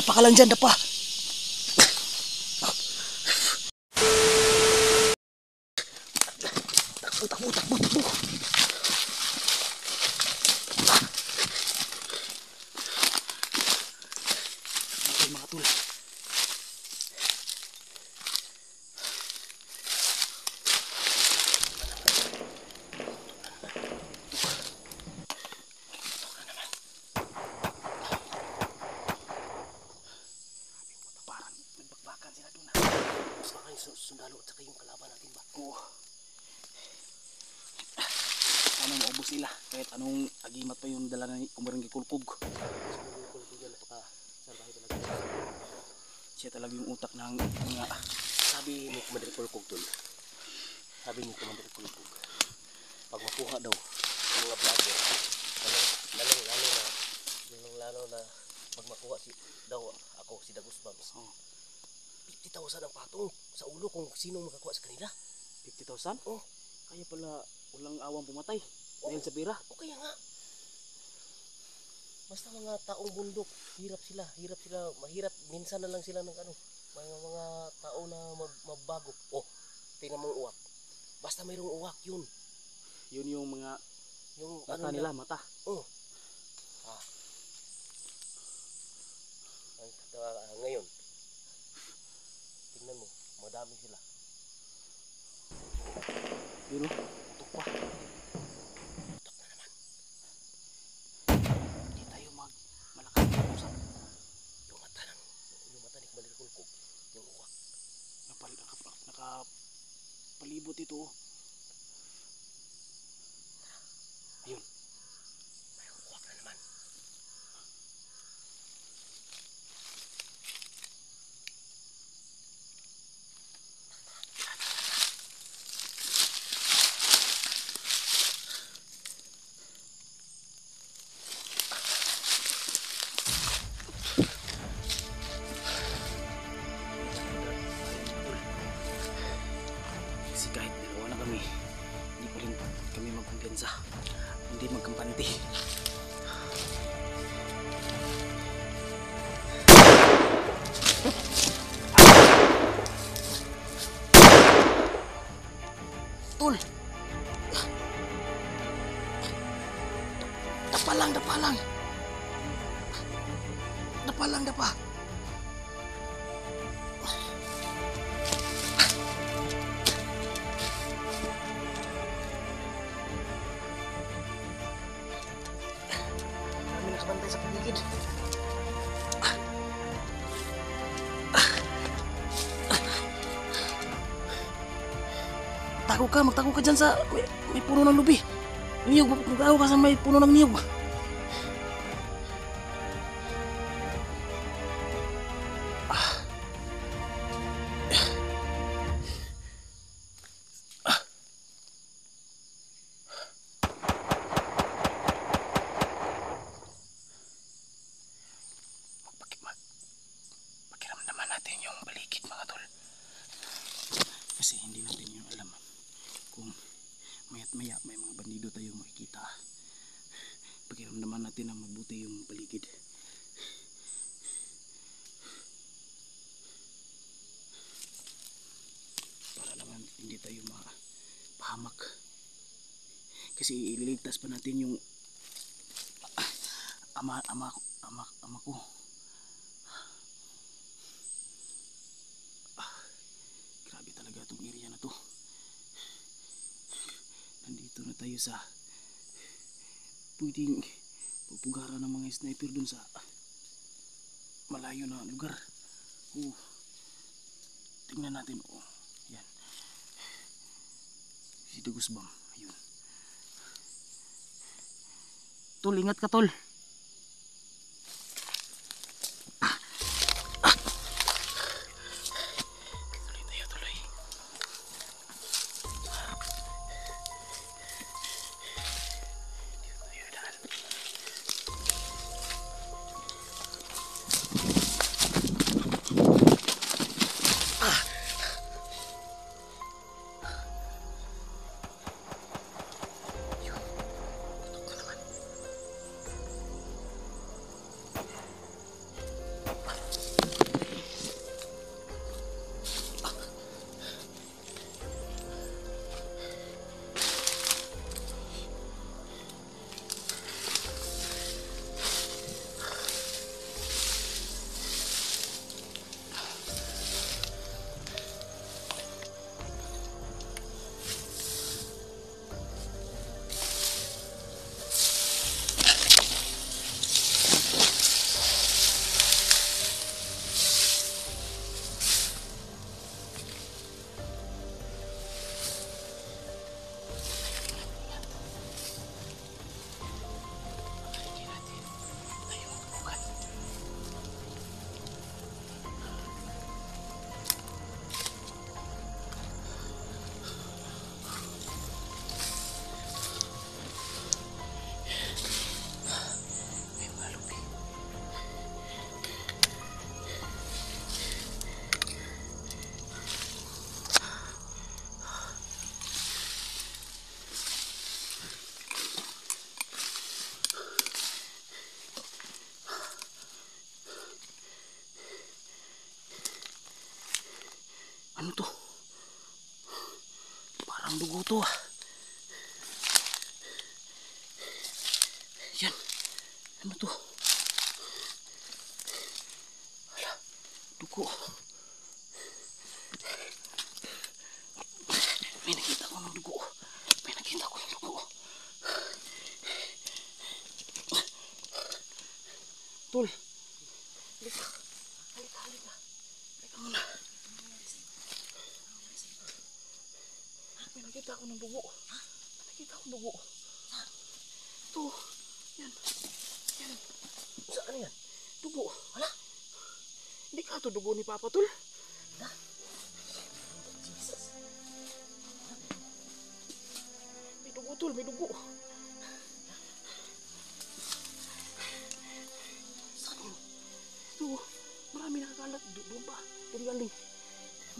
Dapa ka lang dyan, dapa. Takbo. Okay, mga tol. Sundalo at saka yung kalaban natin ba? Oo. Sana maubos nila kahit anong agimat pa yung dala na Kumaranggi Kulkog. Kulkog yan, napaka-sarbahe talaga. Siya talaga yung utak ng mga... Sabi ni Kumaranggi Kulkog dun. Sabi ni Kumaranggi Kulkog, pag makuha daw ng mga vlogger, lalong-lalo na pag makuha daw ako, si Dagus Bams. 50,000 ang patong sa ulo kung sino makakuha sa kanila. 50,000? Oh. Kaya pala walang awang pumatay dahil sa pera. O kaya nga. Basta mga taong bundok, hirap sila, mahirap. Minsan na lang sila ng mga tao na mabago. Oh, tingnan mo uwak. Basta mayroong uwak yun. Yun yung mga mata nila, mata. Oh. Ngayon, tingnan mo, madami sila. Yun o, tutok pa. Tutok na naman. Hindi tayo malakas na usap. Yung mata ni Kumaranggi Kulkog, yung uwak. Nakapalibot ito. Ayun. May uwak na naman. Kasi kahit dalawa na kami, hindi pa rin kami magkumpiyansa, hindi magkampante. Tol! Dapa lang. Dapa. Kami nakabantay sa paligid. Magtago ka dyan sa may puno ng lubi. Niyog, magtago ka sa may puno ng niyog. Pakiramdaman natin yung paligid, mga tol. Kasi hindi natin yung alam kung maya't maya may mga bandido tayo makikita. Pakiramdaman natin na mabuti yung paligid. Para naman hindi tayo mapahamak. Kasi ililigtas pa natin yung ama ko. Grabe talaga itong area na to. Nandito na tayo sa pwedeng pupugaran ng mga sniper dun sa malayo na lugar. Tingnan natin. Yan. Si Dagus Bam. Ayun. Tol, ingat ka tol. to ah. Yan. Ano to? Hala, dugo. May nakita ko ng dugo. May nakita ko ng dugo. Tol. Halika. Halika, halika. Halika muna. May nakita ko ng dugo. May nakita ko ng dugo. Ito. Yan. Yan. Saan yan? Dugo. Wala. Hindi ka ito dugo ni Papa, Tol. Ha? Jesus. May dugo, Tol. May dugo. Saan yun? Ito. Marami nakakalat. Doon pa. Doon galing.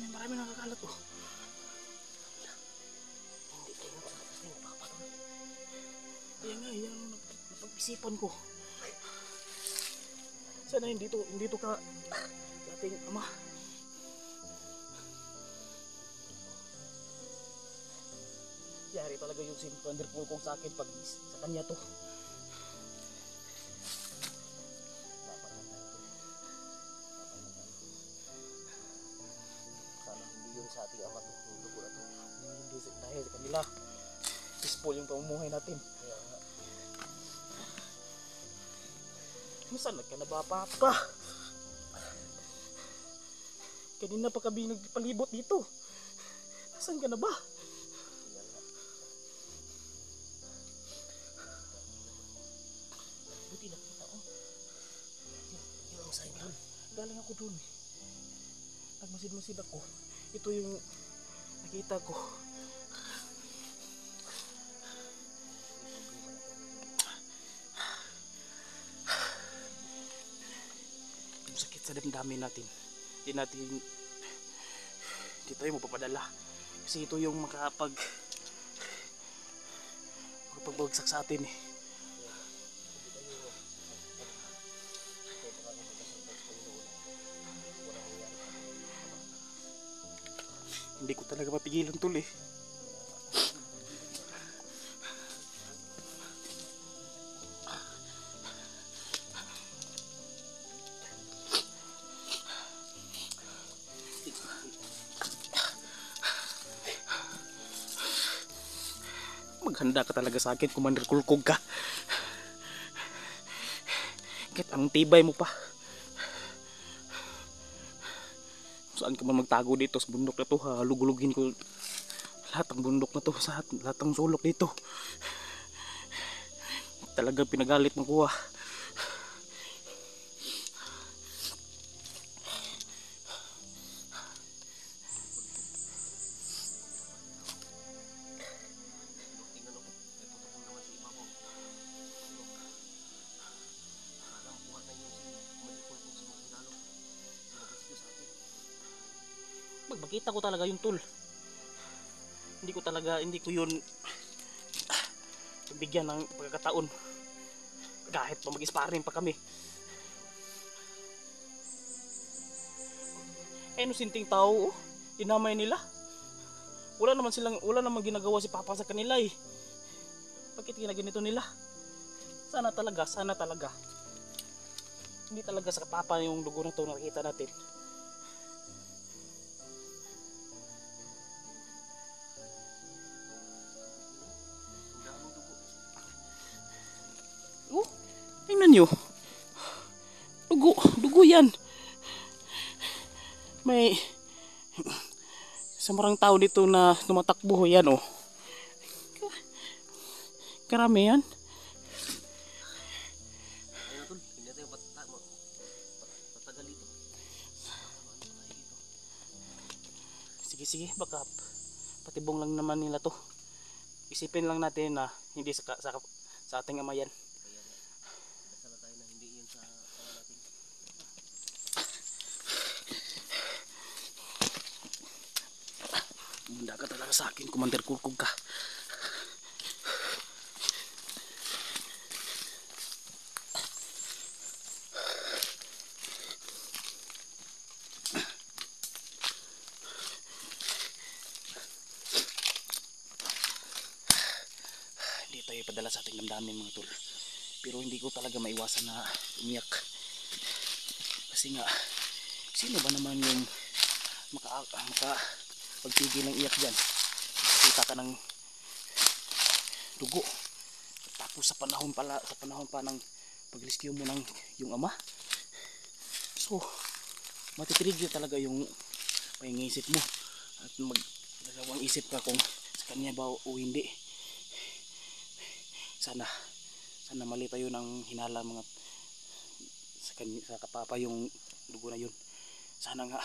May marami nakakalat, oh. Hindi kayo nakasasas ni Papa, Tol. Kaya nga, yan ang napag-isipan ko. Sana hindi to ka dating ama. Yari talaga yung si Wonderful kong sa akin pag sa kanya to. Sana hindi yun sa ating ama to. Yung dugo na to. Hindi dahil sa kanila. Peaceful yung pamumuhay natin. Saan ka na ba, Papa? Kanina pa kami nagpalibot dito. Saan ka na ba? Buti nakita ko. Yung ang sign doon. Galing ako doon. Nagmasid-masid ako. Ito yung nakita ko. Sa damdamin natin, hindi tayo mapapadala kasi ito yung makapagbagsak sa atin eh. Hindi ko talaga mapigilan, Tol eh. Maghanda ka talaga sa akin, Commander Kulkog ka. Kahit ang tibay mo pa. Saan ka man magtago dito sa bundok na to, halugulugin ko lahat ng bundok na to, sa lahat ng sulok dito. Talagang pinagalit mo ko ah. Magkita ko talaga yung Tol. Hindi ko yun bigyan ng pagkakataon. Kahit pa mag-sparring pa kami. Eh no sinting tao, dinamay nila. Wala naman ginagawa si Papa sa kanila eh. Bakit ginaganito nila? Sana talaga. Hindi talaga sa Papa yung dugo na to nakita natin. Tingnan nyo. Dugo yan. May samarang tao dito na tumatakbo yan oh. Karami yan. Sige, baka patibong lang naman nila to. Isipin lang natin na hindi sa ating ama yan. Handa ka talaga sa akin, Commander Kulkog ka. tayo ipadala sa ating damdamin mga tol. Pero hindi ko talaga maiwasan na umiyak. Kasi nga, sino ba naman yung pagpigil ng iyak dyan? Nakita ka ng dugo. Tapos sa panahon pa ng pag-rescue mo ng yung ama. So, matitrigger talaga yung pangingisip mo. At magdalawang isip ka kung sa kanya ba o hindi. Sana mali tayo ng hinala mga sa kapapa yung dugo na yun. Sana nga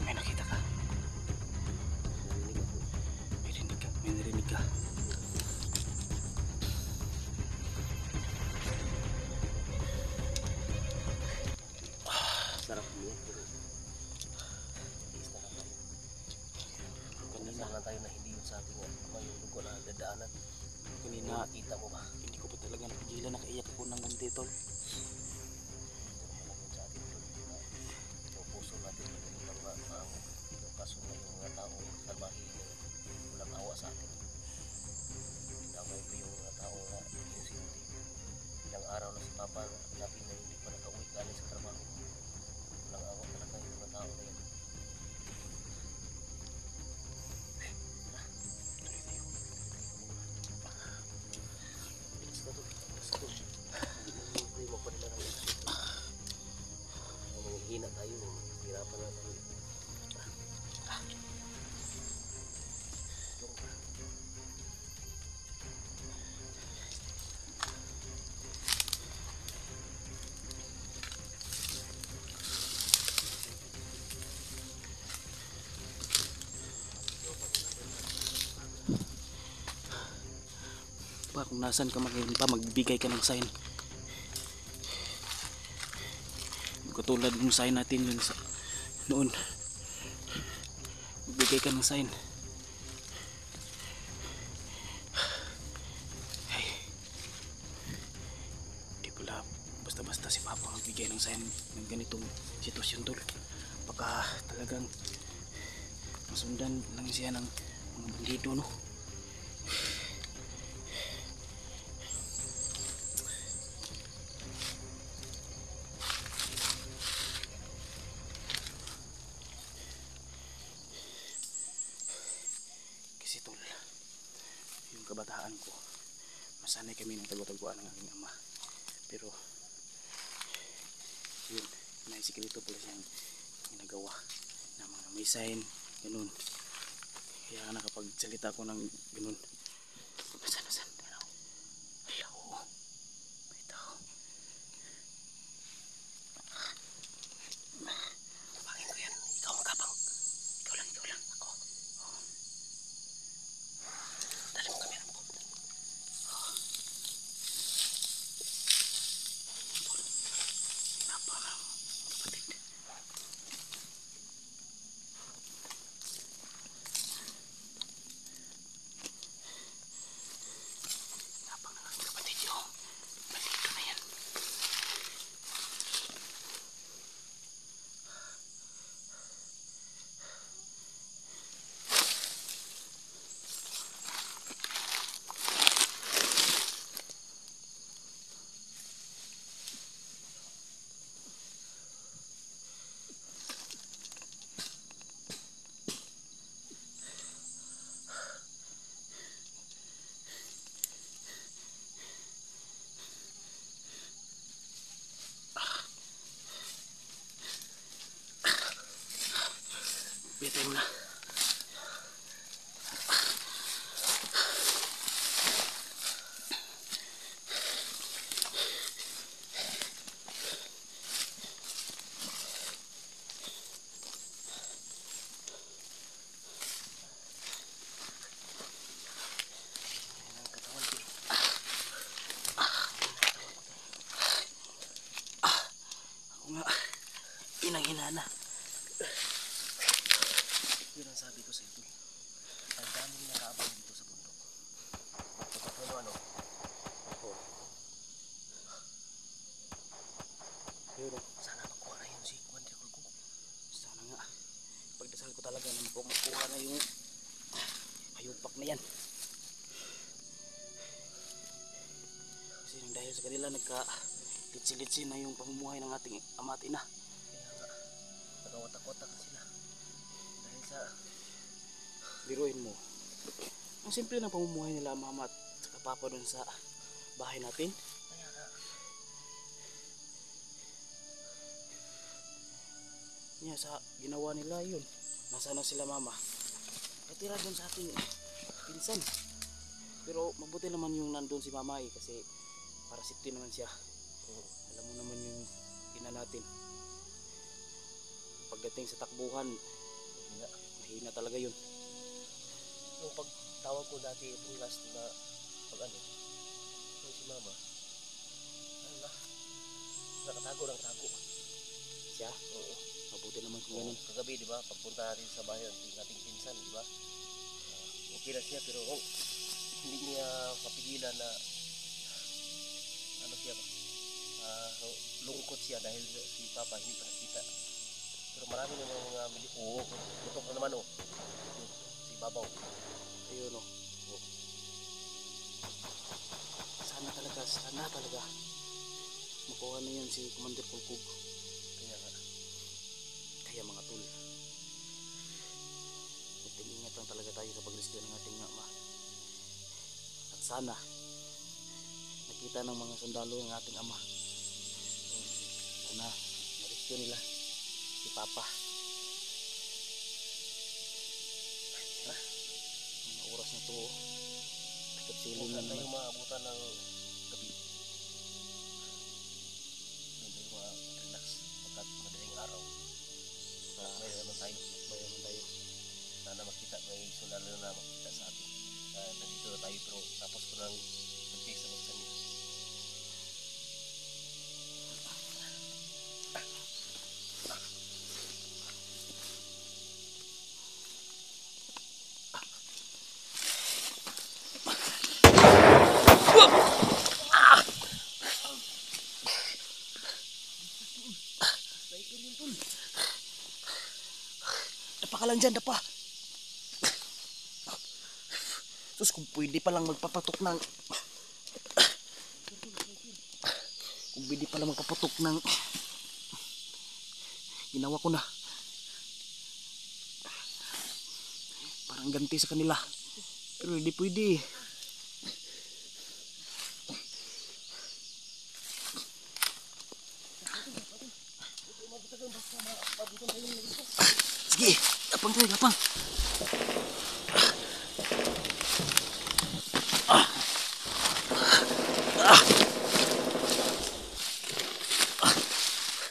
may nakita ka. May narinig ka. Sarap umiyak pero tiis na lang. Kanina lang tayo na hindi yung sa ating ama yung dugo na dadaanan. Kanina Nakita mo ba? hindi ko pa talaga napigilan, nakaiyak ako ng unti tol. Malaking sa atin ito na yung puso natin ng maango. Yung kaso na yung mga tao salbahe walang awa sa atin. Pinamay pa yung mga tao na inosente. Ilang araw na si Papa natin na hindi pa nakauwi galing sa trabaho. Walang awa talaga yung mga tao na yan. Bilis na to. Bilis na to. Hindi mo pa nila ng isip. Hina tayo. Hirapan na tayo. Pa, kung nasan ka ngayon pa, magbigay ka ng sign. Katulad ng sign natin yun sa noon. Magbigay ka ng sign. Ay, di pala basta-basta si Papa magbigay ng sign ng ganitong sitwasyon tol. Baka talagang masundan lang siya ng mga bandido, no? Kasi tol, yung kabataan ko, masanay kami ng tagwa-tagwaan ng aking ama. Pero yun, naisikreto pala siyang ginagawa ng mga may sign, ganun. Kaya nakapagsalita ko ng ganun. Nasan? Hello, may tao. Bakit ko yan? Ikaw magkapang. Ikaw lang. Ako. Dali mo kamera mo. Napaka kapatid. utak na yan. Kasi nang dahil sa kanila nagka-litsi-litsi na yung pamumuhay ng ating ama at ina. Kaya nga, nagawatak-watak sila. Dahil sa... Biruin mo. Ang simple ng pamumuhay nila mama at saka papa dun sa bahay natin. Kaya nga, Niya sa ginawa nila yun. Nasana sila mama. Katira dun sa ating pinsan. Pero mabuti naman yung nandun si mama eh, kasi para safety naman siya. Alam mo naman yung ina natin. Pagdating sa takbuhan, mahina talaga yun. yung pagtawag ko dati itong last na pag ano, yung si mama, ano na, nakatago ng tago. Siya? Oo. Mabuti naman kung Oo, ganun. kagabi, di ba, pagpunta natin sa bahay ng ating pinsan, di ba, okay na siya, pero hindi niya mapigilan na, ano siya ba, lungkot siya dahil si Papa hindi pa nakita. Pero marami namang mga, oo, tutok na naman, oh, si Babaw. Ayun o. Sana talaga makuha na yan si Commander Kulkug. Kaya nga, Kaya mga tol, ingat lang talaga tayo sa pag-rescue ng ating ama. At sana nakita ng mga sundalo ng ating ama. Sana na-rescue nila si Papa. Ang oras na to, takot siling na kung saan tayo naman. maabutan ng gabi, doon tayo ma-relax pagkat madaling araw. May naman tayo, Bayaman tayo. sana makita, may sundalo na makita sa atin. Nandito na tayo pero tapos ko nang mag-take sa buksan niya. Dapa ka lang dyan, dapa. Sus, kung pwede palang magpapatok ng... Kung pwede palang magpapatok ng... Ginawa ko na. Parang ganti sa kanila. Pero hindi pwede. Sige, lapang tayo, lapang.